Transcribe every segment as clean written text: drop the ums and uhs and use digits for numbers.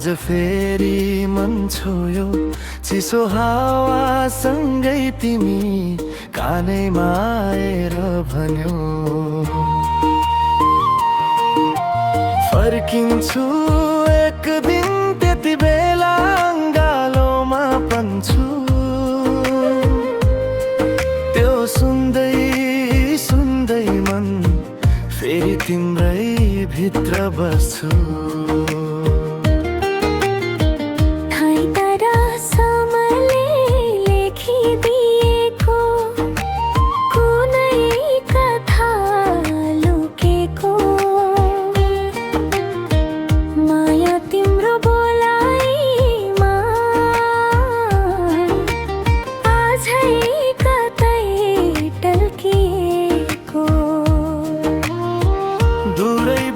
आज फेरि मन छोयो चिसो हावासँगै तिमी कानैमा आएर भन्यो फर्किन्छु एक दिन त्यति बेला अङ्गालोमा पन्छु त्यो सुन्दै सुन्दै मन फेरि तिम्रै भित्र बस्छु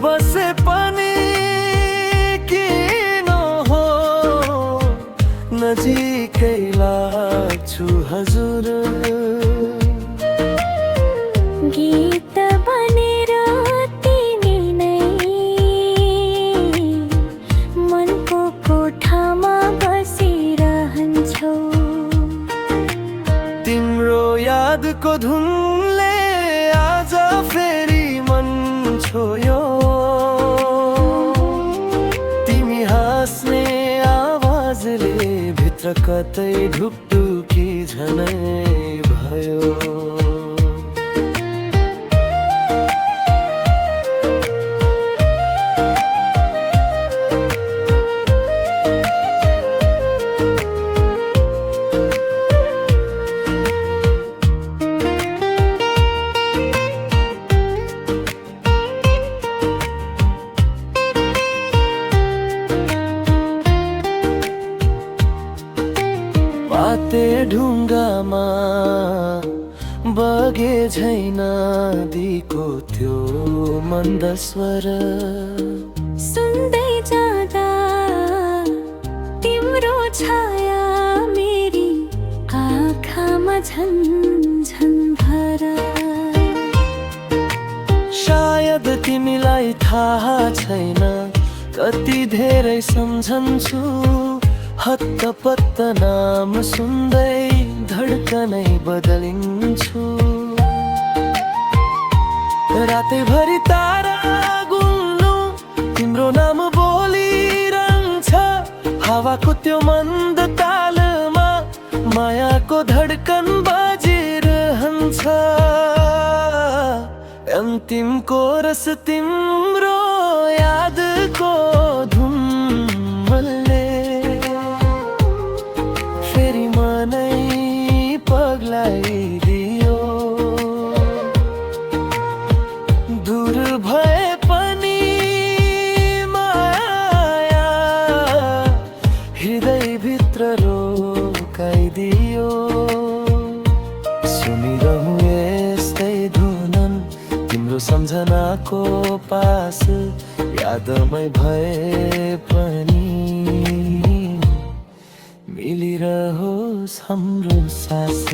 बसे पनि किन हो नजिकै लाग्छु हजुर गीत बनेर तिमी नै मनको कोठामा बसिरहन्छौ तिम्रो यादको धुनले आज फेरि मन छोयो भित्र कतै ढुकढुकी झनै भयो पाते ढुङ्गामा बगे झैन दिको त्यो मन्द स्वर सुन्दै जाँदा तिम्रो छाया मेरी आँखामा झन् भर सायद तिमीलाई थाहा छैन कति धेरै सम्झन्छु हत्तपत्त नाम सुन्दै धड्कनै बदलिन्छु रातैभरि तारा गुल्नु तिम्रो नाम बोलिरहन्छ हावाको त्यो मन्द तालमा मायाको धड्कन बाजिरहन्छ अन्तिम कोरस तिम्रो यादको धुम्मलले पग्लाइदियो दूर भए पनि माया हृदयभित्र रोकाइदियो सुनिरहँ यस्तै धुनन् तिम्रो सम्झनाको पास यादमै भए पनि मिलिरहोस् हाम्रो सास